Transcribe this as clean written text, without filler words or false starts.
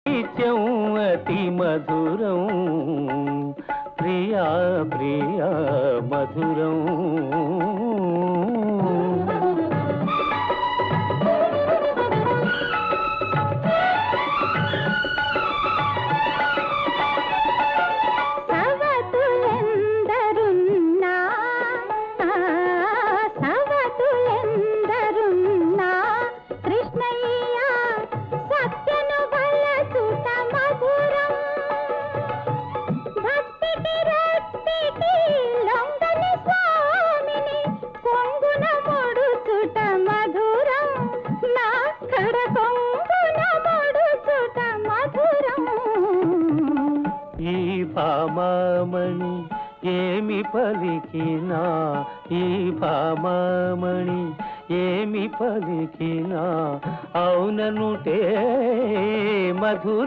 నిత్యం అతి మధురం ప్రియా ప్రియా మధురం. ఈ భామామణి ఏమి పలికినా, ఈ భామామణి ఏమి పలికినా అవుననుటే మధుర